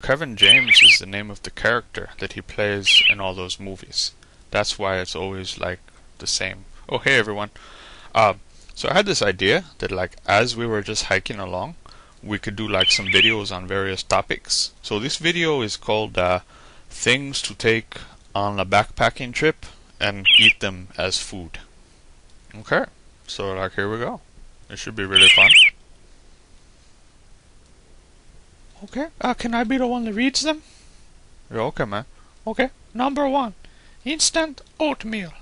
Kevin James is the name of the character that he plays in all those movies. That's why it's always like the same. Oh, hey everyone. So I had this idea that like as we were just hiking along, we could do like some videos on various topics. So this video is called Things to Take on a Backpacking Trip and Eat Them as Food. Okay, so like here we go. It should be really fun. Okay, can I be the one that reads them? Yeah, okay, man. Okay, number 1, instant oatmeal.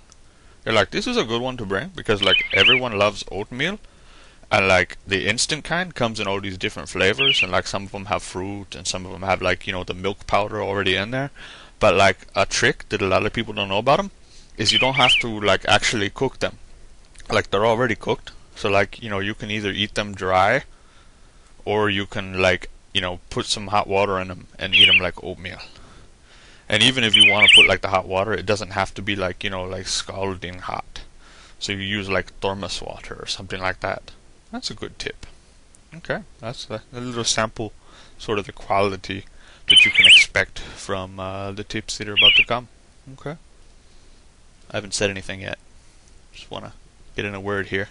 Yeah, like this is a good one to bring because like everyone loves oatmeal, and like the instant kind comes in all these different flavors, and like some of them have fruit and some of them have like the milk powder already in there. But like a trick that a lot of people don't know about them is you don't have to like actually cook them. Like they're already cooked, so like you can either eat them dry, or you can like put some hot water in them and eat them like oatmeal. And even if you want to put like the hot water, it doesn't have to be like like scalding hot. So you use like thermos water or something like that. That's a good tip. Okay, that's a little sample, sort of the quality that you can expect from the tips that are about to come. Okay. I haven't said anything yet. Just want to get in a word here.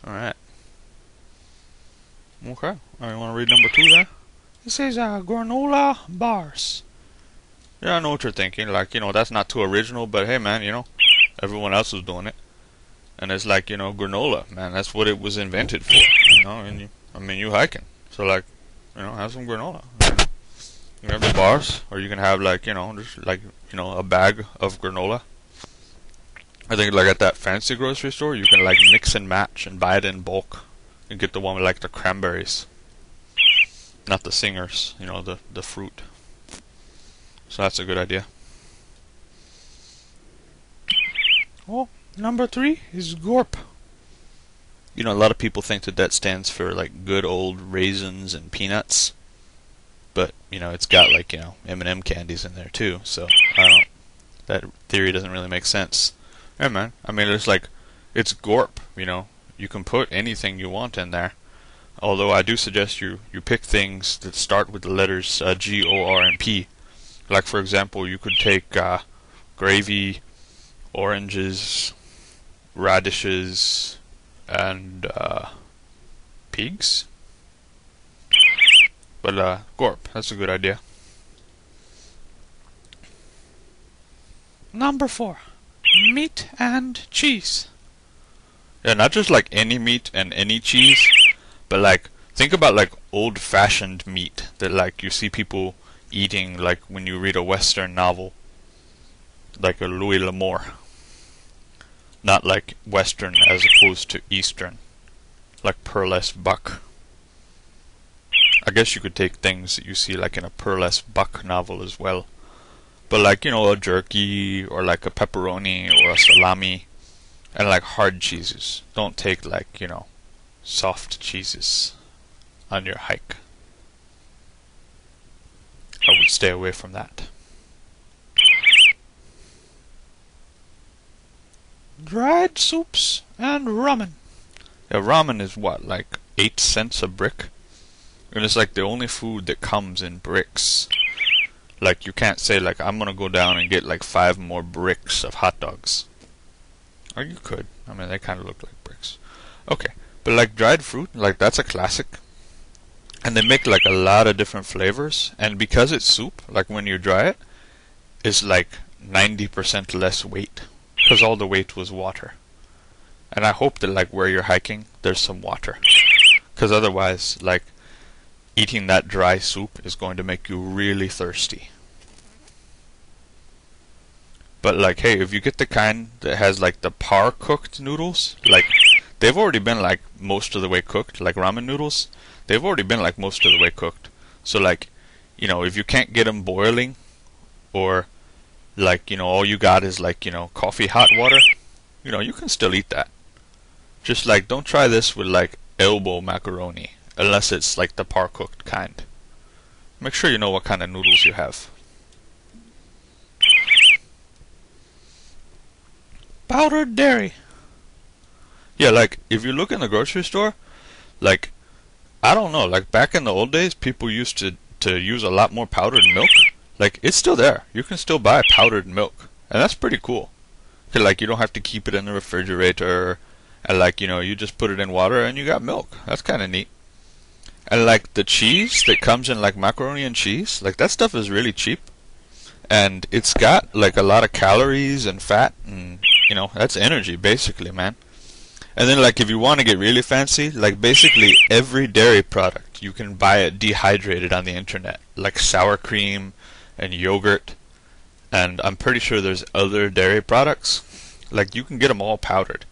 Alright. Okay. You want to read number 2 there? It says granola bars. Yeah, I know what you're thinking. Like, that's not too original, but hey, man, everyone else is doing it. And it's like, granola, man, that's what it was invented for. And you hiking. So, like, have some granola. You have the bars, or you can have, like, just like, a bag of granola. I think, like, at that fancy grocery store, you can, like, mix and match and buy it in bulk. And get the one with, like, the cranberries. Not the singers, the fruit. So that's a good idea. Oh, number 3 is Gorp. A lot of people think that stands for like good old raisins and peanuts, but it's got like M&M candies in there too. So that theory doesn't really make sense. Yeah, man. It's like it's Gorp. You can put anything you want in there. Although I do suggest you pick things that start with the letters G, O, R, and P. Like for example, you could take gravy, oranges, radishes, and pigs. But Gorp, that's a good idea. Number 4, meat and cheese. Yeah, not just like any meat and any cheese, but like think about like old-fashioned meat that like you see people eating like when you read a Western novel, like a Louis L'Amour. Not like Western as opposed to Eastern, like Pearlesque buck. I guess you could take things that you see like in a Pearlesque buck novel as well. But like, a jerky or like a pepperoni or a salami and like hard cheeses. Don't take like, soft cheeses on your hike. I would stay away from that. Dried soups and ramen. Yeah, ramen is what, like 8 cents a brick? And it's like the only food that comes in bricks. Like you can't say like I'm gonna go down and get like 5 more bricks of hot dogs. Or you could. They kind of look like bricks. Okay, but like dried fruit, like that's a classic. And they make like a lot of different flavors. And because it's soup, like when you dry it, it's like 90% less weight. Because all the weight was water. And I hope that like where you're hiking, there's some water. Because otherwise, like, eating that dry soup is going to make you really thirsty. But like, hey, if you get the kind that has like the par-cooked noodles, like, they've already been like most of the way cooked, like ramen noodles. They've already been like most of the way cooked. So like, if you can't get them boiling, or like, all you got is like, coffee hot water, you can still eat that. Just like, don't try this with like elbow macaroni, unless it's like the par-cooked kind. Make sure you know what kind of noodles you have. Powdered dairy. Yeah, like, if you look in the grocery store, like, I don't know, like back in the old days, people used to to use a lot more powdered milk, like it's still there. You can still buy powdered milk, and that's pretty cool. 'Cause, like, you don't have to keep it in the refrigerator, and like, you just put it in water and you got milk. That's kind of neat. And like the cheese that comes in like macaroni and cheese, like that stuff is really cheap, and it's got like a lot of calories and fat, and that's energy basically, man. And then like if you want to get really fancy, like basically every dairy product you can buy it dehydrated on the internet, like sour cream and yogurt, and I'm pretty sure there's other dairy products. Like you can get them all powdered,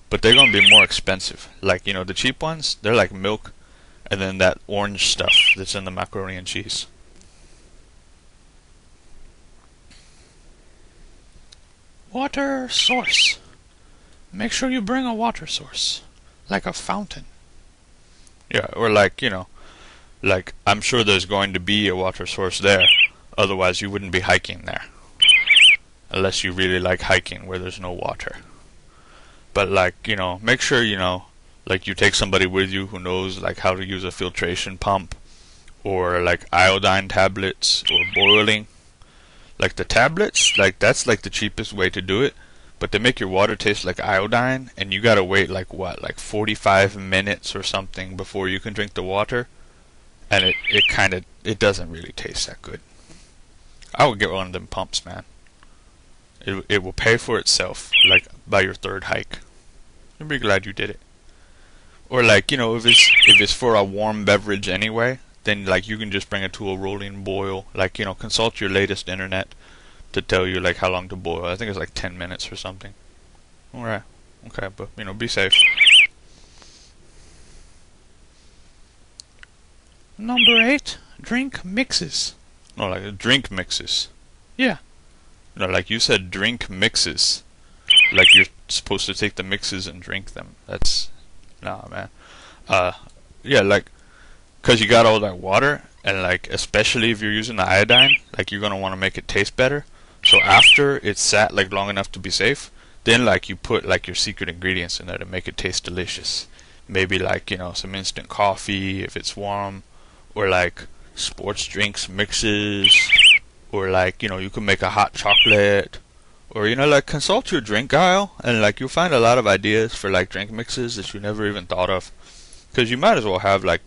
but they're gonna be more expensive. Like the cheap ones, they're like milk, and then that orange stuff that's in the macaroni and cheese. Water source. Make sure you bring a water source, like a fountain. Yeah, or like like I'm sure there's going to be a water source there. Otherwise, you wouldn't be hiking there, unless you really like hiking where there's no water. But like make sure like you take somebody with you who knows like how to use a filtration pump, or like iodine tablets, or boiling. Like the tablets, like that's like the cheapest way to do it, but they make your water taste like iodine, and you gotta wait like what, like 45 minutes or something before you can drink the water, and it doesn't really taste that good. I would get one of them pumps, man. It will pay for itself, like by your third hike. You'll be glad you did it. Or like if it's for a warm beverage anyway, then like you can just bring it to a rolling boil. Like consult your latest internet to tell you like how long to boil. I think it's like 10 minutes or something. Alright, okay, but be safe. Number 8, drink mixes. No, like drink mixes. Yeah. No, like you said drink mixes. Like you're supposed to take the mixes and drink them. That's nah, man. Yeah, like, 'cause you got all that water, and like especially if you're using the iodine, like you're gonna want to make it taste better. So after it's sat like long enough to be safe, then like you put like your secret ingredients in there to make it taste delicious. Maybe like some instant coffee if it's warm, or like sports drinks mixes, or like you can make a hot chocolate, or like consult your drink aisle, and like you'll find a lot of ideas for like drink mixes that you never even thought of. 'Cause you might as well have like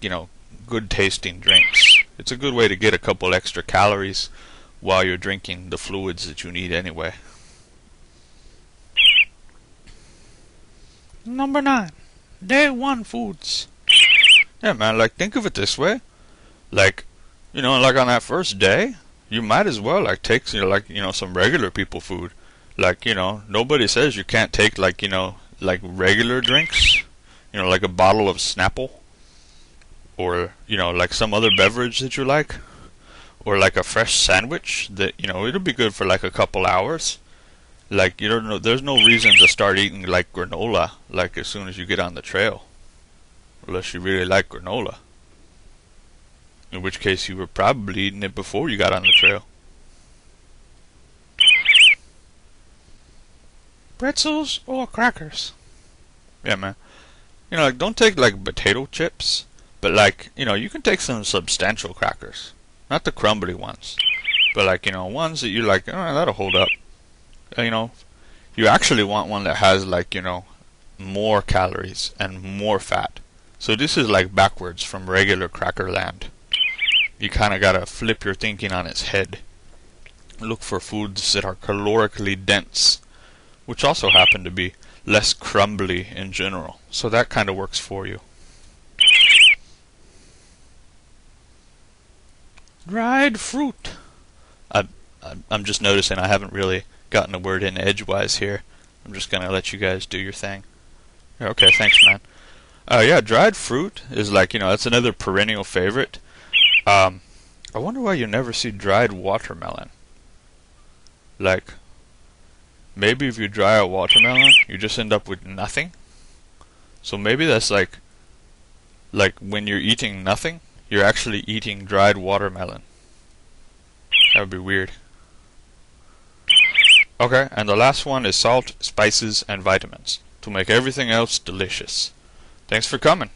good tasting drinks. It's a good way to get a couple extra calories while you're drinking the fluids that you need anyway. Number 9, day 1 foods. Yeah, man, like think of it this way. Like, like on that first day, you might as well like take some regular people food. Like, nobody says you can't take like like regular drinks. Like a bottle of Snapple, or like some other beverage that you like, or like a fresh sandwich that it'll be good for like a couple hours. Like there's no reason to start eating like granola like as soon as you get on the trail, unless you really like granola, in which case you were probably eating it before you got on the trail. Pretzels or crackers. Yeah, man. Like don't take like potato chips, but like you can take some substantial crackers, not the crumbly ones, but like ones that you like, that'll hold up. You actually want one that has like more calories and more fat. So this is like backwards from regular cracker land. You kind of gotta flip your thinking on its head. Look for foods that are calorically dense, which also happen to be less crumbly in general. So that kind of works for you. Dried fruit. I'm just noticing I haven't really gotten a word in edgewise here. I'm just gonna let you guys do your thing. Yeah, okay, thanks, man. Yeah, dried fruit is like that's another perennial favorite. I wonder why you never see dried watermelon. Like, maybe if you dry a watermelon, you just end up with nothing. So maybe that's like when you're eating nothing, you're actually eating dried watermelon. That would be weird. Okay, and the last one is salt, spices, and vitamins to make everything else delicious. Thanks for coming.